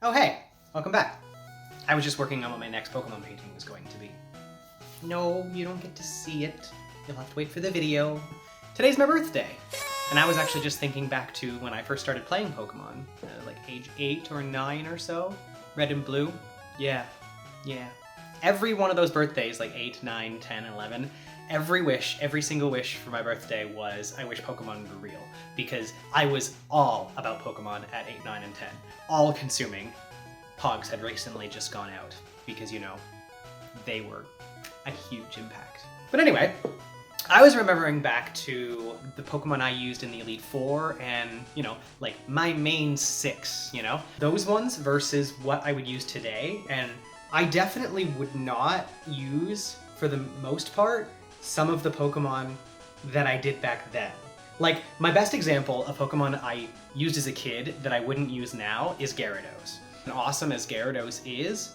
Oh hey, welcome back. I was just working on what my next Pokemon painting was going to be. No, you don't get to see it. You'll have to wait for the video. Today's my birthday. And I was actually just thinking back to when I first started playing Pokemon, like age 8 or 9 or so. Red and Blue. Yeah. Every one of those birthdays, like 8, 9, 10, 11, every single wish for my birthday was, I wish Pokemon were real. Because I was all about Pokemon at 8, 9, and 10. All consuming. Pogs had recently just gone out. Because, you know, they were a huge impact. But anyway, I was remembering back to the Pokemon I used in the Elite Four and, you know, like my main 6, you know? Those ones versus what I would use today. And I definitely would not use, for the most part, some of the Pokemon that I did back then. Like, my best example of Pokemon I used as a kid that I wouldn't use now is Gyarados. And awesome as Gyarados is,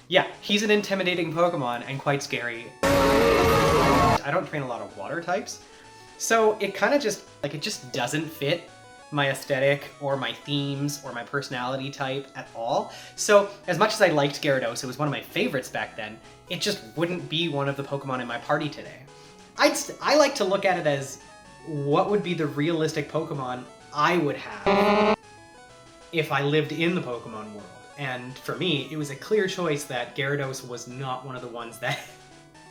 yeah, he's an intimidating Pokemon and quite scary. I don't train a lot of water types, so it kind of just, like, it just doesn't fit my aesthetic or my themes or my personality type at all. So as much as I liked Gyarados, it was one of my favorites back then, it just wouldn't be one of the Pokemon in my party today. I like to look at it as what would be the realistic Pokemon I would have if I lived in the Pokemon world. And for me, it was a clear choice that Gyarados was not one of the ones that...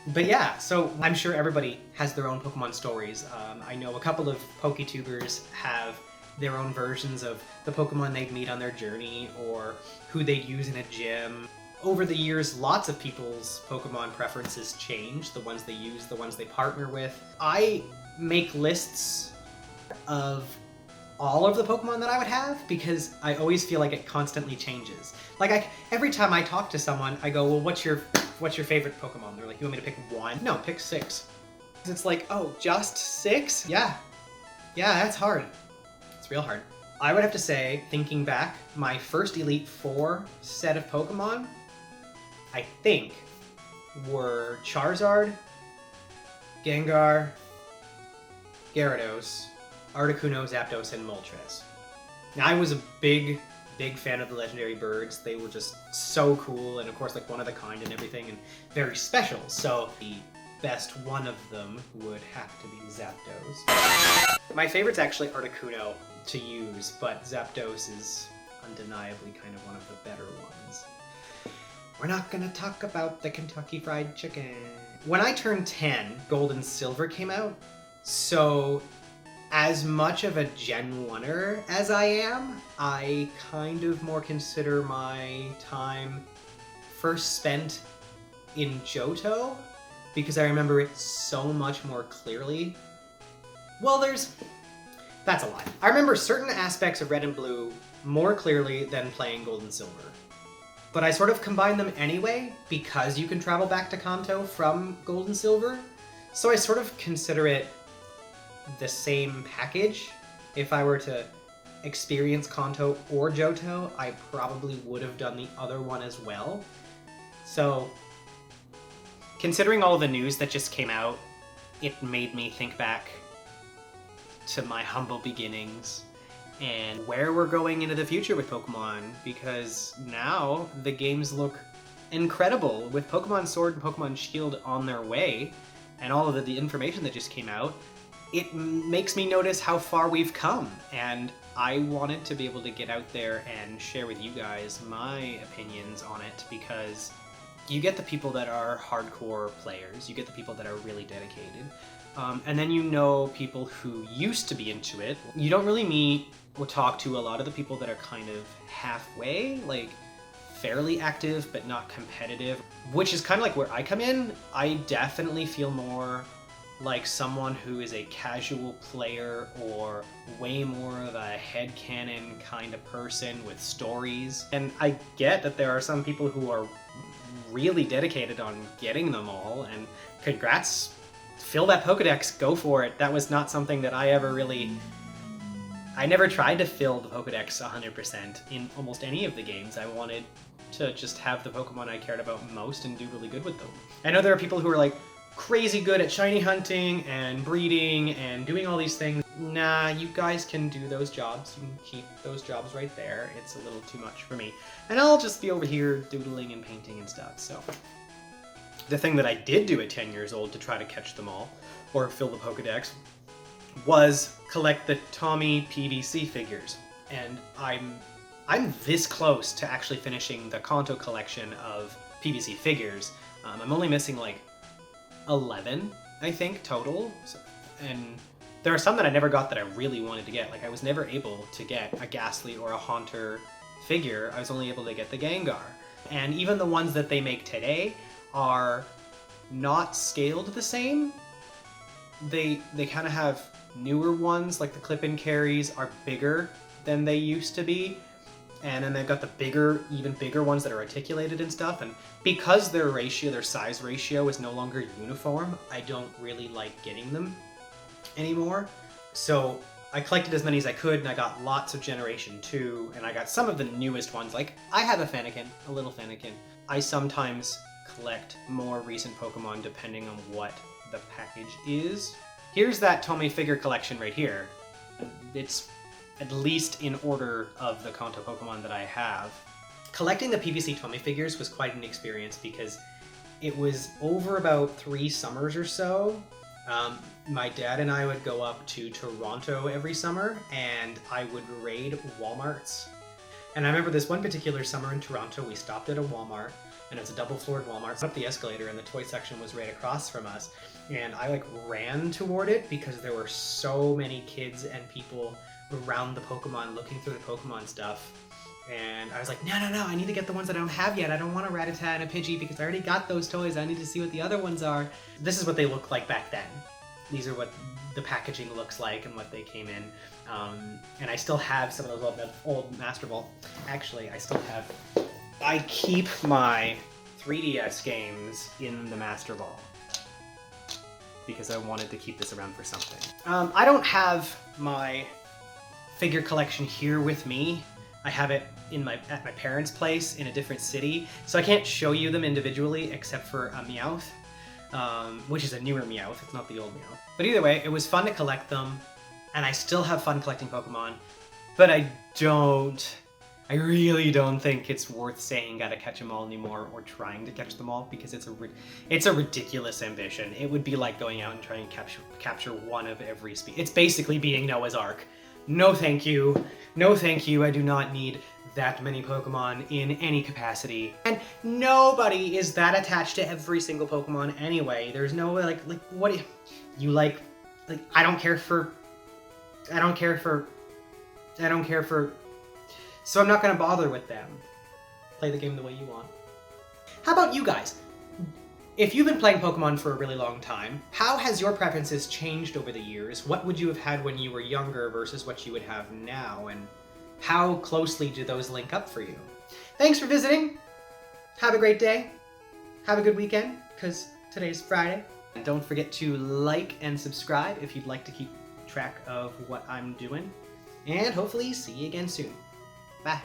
But yeah, so I'm sure everybody has their own Pokemon stories. I know a couple of PokeTubers have their own versions of the Pokemon they'd meet on their journey or who they'd use in a gym. Over the years, lots of people's Pokemon preferences change, the ones they use, the ones they partner with. I make lists of all of the Pokemon that I would have because I always feel like it constantly changes. Like every time I talk to someone, I go, well, what's your favorite Pokemon? They're like, you want me to pick one? No, pick 6. It's like, oh, just 6? Yeah, that's hard. It's real hard. I would have to say, thinking back, my first Elite Four set of Pokemon, I think, were Charizard, Gengar, Gyarados, Articuno, Zapdos, and Moltres. Now, I was a big fan of the legendary birds. They were just so cool, and of course, like one of a kind and everything, and very special. So the best one of them would have to be Zapdos. My favorite's actually Articuno to use, but Zapdos is undeniably kind of one of the better ones. We're not gonna talk about the Kentucky Fried Chicken. When I turned 10, Gold and Silver came out, so as much of a Gen 1er as I am, I kind of more consider my time first spent in Johto, because I remember it so much more clearly. Well, that's a lie. I remember certain aspects of Red and Blue more clearly than playing Gold and Silver. But I sort of combine them anyway, because you can travel back to Kanto from Gold and Silver, so I sort of consider it the same package. If I were to experience Kanto or Johto, I probably would have done the other one as well. So, considering all the news that just came out, it made me think back to my humble beginnings and where we're going into the future with Pokemon, because now the games look incredible with Pokemon Sword and Pokemon Shield on their way, and all of the information that just came out. It makes me notice how far we've come, and I wanted to be able to get out there and share with you guys my opinions on it, because you get the people that are hardcore players, you get the people that are really dedicated, and then you know people who used to be into it. You don't really meet or talk to a lot of the people that are kind of halfway, like fairly active but not competitive, which is kind of like where I come in. I definitely feel more like someone who is a casual player or way more of a headcanon kind of person with stories. And I get that there are some people who are really dedicated on getting them all, and congrats, fill that Pokedex, go for it. That was not something that I ever really... I never tried to fill the Pokedex 100% in almost any of the games. I wanted to just have the Pokemon I cared about most and do really good with them. I know there are people who are like, crazy good at shiny hunting and breeding and doing all these things. Nah, you guys can do those jobs. You can keep those jobs right there. It's a little too much for me. And I'll just be over here doodling and painting and stuff, so. The thing that I did do at 10 years old to try to catch them all, or fill the Pokedex, was collect the Tomy PVC figures. And I'm this close to actually finishing the Kanto collection of PVC figures. I'm only missing like 11, I think, total. And there are some that I never got that I really wanted to get. Like, I was never able to get a Ghastly or a Haunter figure. I was only able to get the Gengar. And even the ones that they make today are not scaled the same. They kind of have newer ones, like the clip-in carries are bigger than they used to be. And then they've got the bigger, even bigger ones that are articulated and stuff. And because their size ratio is no longer uniform, I don't really like getting them anymore. So I collected as many as I could, and I got lots of Generation 2, and I got some of the newest ones. Like, I have a Fennekin, a little Fennekin. I sometimes collect more recent Pokemon depending on what the package is. Here's that Tomy figure collection right here. It's at least in order of the Kanto Pokemon that I have. Collecting the PVC Tomy figures was quite an experience because it was over about 3 summers or so. My dad and I would go up to Toronto every summer, and I would raid Walmarts. And I remember this one particular summer in Toronto, we stopped at a Walmart, and it was a double-floored Walmart. Up the escalator, and the toy section was right across from us. And I like ran toward it because there were so many kids and people around the Pokemon looking through the Pokemon stuff. And I was like, no, I need to get the ones that I don't have yet. I don't want a Rattata and a Pidgey because I already got those toys. I need to see what the other ones are. This is what they look like back then. These are what the packaging looks like and what they came in. And I still have some of those old Master Ball. Actually, I keep my 3DS games in the Master Ball because I wanted to keep this around for something. I don't have my figure collection here with me. I have it at my parents' place in a different city, so I can't show you them individually except for a Meowth, which is a newer Meowth, it's not the old Meowth. But either way, it was fun to collect them, and I still have fun collecting Pokemon, but I really don't think it's worth saying gotta catch them all anymore or trying to catch them all because it's a ridiculous ambition. It would be like going out and trying to capture one of every species. It's basically being Noah's Ark. No thank you. No thank you. I do not need that many Pokemon in any capacity. And nobody is that attached to every single Pokemon anyway. There's no like what you like I don't care for so I'm not gonna bother with them. Play the game the way you want. How about you guys? If you've been playing Pokemon for a really long time, how has your preferences changed over the years? What would you have had when you were younger versus what you would have now? And how closely do those link up for you? Thanks for visiting. Have a great day. Have a good weekend, because today's Friday. And don't forget to like and subscribe if you'd like to keep track of what I'm doing. And hopefully see you again soon. Bye.